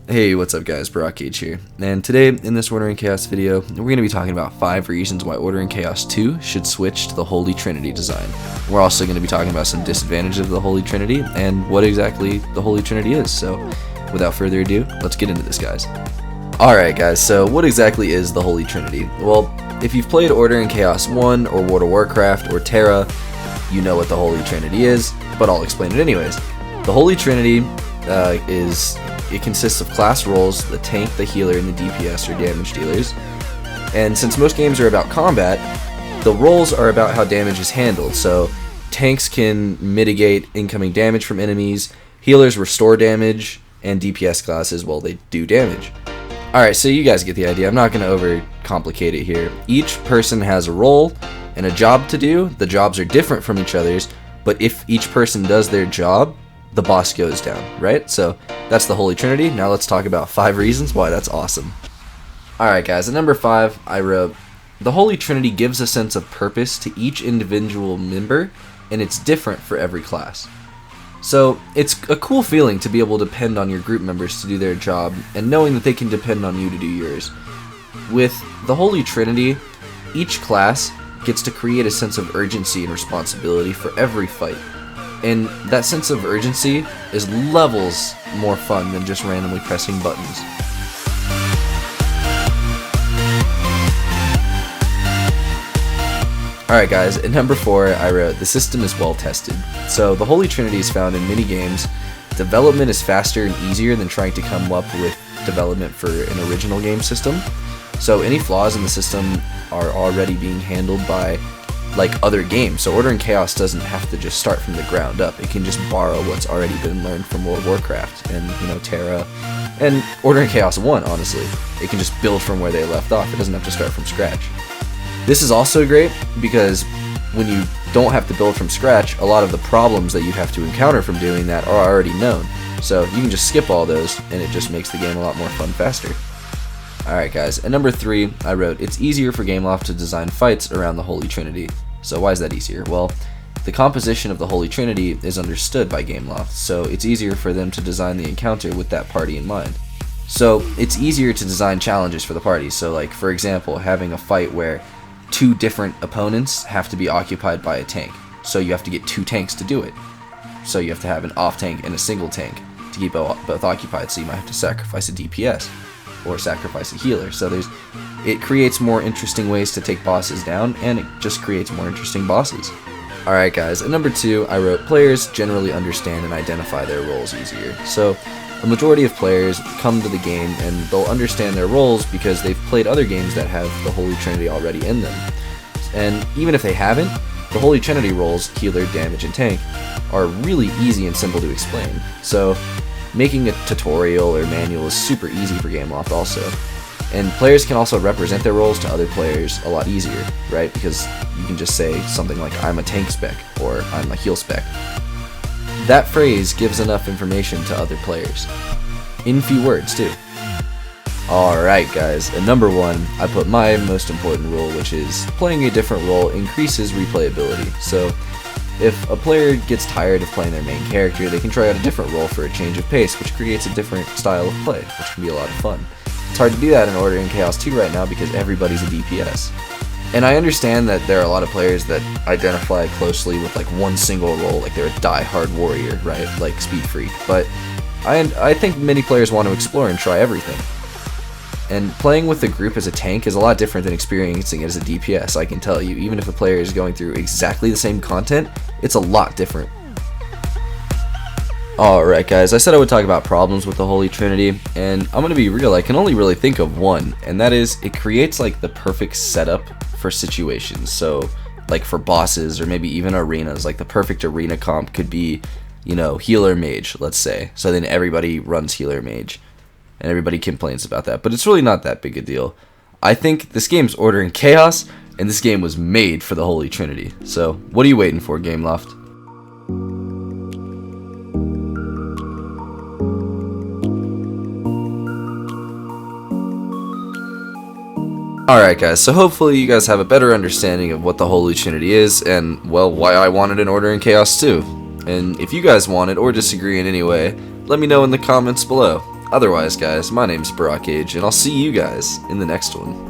Hey, what's up guys, Brock H here, and today in this Order in Chaos video, we're going to be talking about 5 reasons why Order in Chaos 2 should switch to the Holy Trinity design. We're also going to be talking about some disadvantages of the Holy Trinity and what exactly the Holy Trinity is, so without further ado, let's get into this guys. Alright guys, so what exactly is the Holy Trinity? Well, if you've played Order in Chaos 1 or World of Warcraft or Terra, you know what the Holy Trinity is, but I'll explain it anyways. The Holy Trinity it consists of class roles: the tank, the healer, and the DPS or damage dealers. And since most games are about combat, the roles are about how damage is handled. So tanks can mitigate incoming damage from enemies, healers restore damage, and DPS classes, well, they do damage. Alright, so you guys get the idea. I'm not going to overcomplicate it here. Each person has a role and a job to do. The jobs are different from each other's, but if each person does their job, the boss goes down, right? So that's the Holy Trinity. Now let's talk about 5 reasons why that's awesome. Alright guys, at number 5, I wrote, the Holy Trinity gives a sense of purpose to each individual member, and it's different for every class. So it's a cool feeling to be able to depend on your group members to do their job, and knowing that they can depend on you to do yours. With the Holy Trinity, each class gets to create a sense of urgency and responsibility for every fight. And that sense of urgency is levels more fun than just randomly pressing buttons. Alright guys, at number 4 I wrote, the system is well tested. So the Holy Trinity is found in many games. Development is faster and easier than trying to come up with development for an original game system. So any flaws in the system are already being handled by other games. So Order in Chaos doesn't have to just start from the ground up. It can just borrow what's already been learned from World of Warcraft and Terra and Order in Chaos 1, honestly. It can just build from where they left off. It doesn't have to start from scratch. This is also great because when you don't have to build from scratch, a lot of the problems that you have to encounter from doing that are already known. So you can just skip all those and it just makes the game a lot more fun faster. Alright guys, at number 3, I wrote, it's easier for Gameloft to design fights around the Holy Trinity. So why is that easier? Well, the composition of the Holy Trinity is understood by Gameloft, so it's easier for them to design the encounter with that party in mind. So it's easier to design challenges for the party. So like, for example, having a fight where 2 different opponents have to be occupied by a tank. So you have to get 2 tanks to do it. So you have to have an off tank and a single tank to keep both occupied, so you might have to sacrifice a DPS. Or sacrifice a healer. So it creates more interesting ways to take bosses down, and it just creates more interesting bosses. Alright guys, at number 2, I wrote, players generally understand and identify their roles easier. So the majority of players come to the game and they'll understand their roles because they've played other games that have the Holy Trinity already in them. And even if they haven't, the Holy Trinity roles, healer, damage, and tank, are really easy and simple to explain. So making a tutorial or manual is super easy for Gameloft also. And players can also represent their roles to other players a lot easier, right? Because you can just say something like, I'm a tank spec, or I'm a heal spec. That phrase gives enough information to other players. In few words, too. Alright guys, at number 1, I put my most important rule, which is playing a different role increases replayability. So if a player gets tired of playing their main character, they can try out a different role for a change of pace, which creates a different style of play, which can be a lot of fun. It's hard to do that in Order in Chaos 2 right now because everybody's a DPS. And I understand that there are a lot of players that identify closely with one single role, like they're a die-hard warrior, right, like Speed Freak, but I think many players want to explore and try everything. And playing with the group as a tank is a lot different than experiencing it as a DPS, I can tell you. Even if a player is going through exactly the same content, it's a lot different. Alright guys, I said I would talk about problems with the Holy Trinity, and I'm gonna be real, I can only really think of one, and that is, it creates the perfect setup for situations. So, for bosses, or maybe even arenas, the perfect arena comp could be, healer mage, let's say. So then everybody runs healer mage. And everybody complains about that, but it's really not that big a deal. I think this game's Order in Chaos, and this game was made for the Holy Trinity. So, what are you waiting for, Gameloft? Alright guys, so hopefully you guys have a better understanding of what the Holy Trinity is, and, well, why I wanted an Order in Chaos too. And if you guys want it, or disagree in any way, let me know in the comments below. Otherwise, guys, my name's Brock Age, and I'll see you guys in the next one.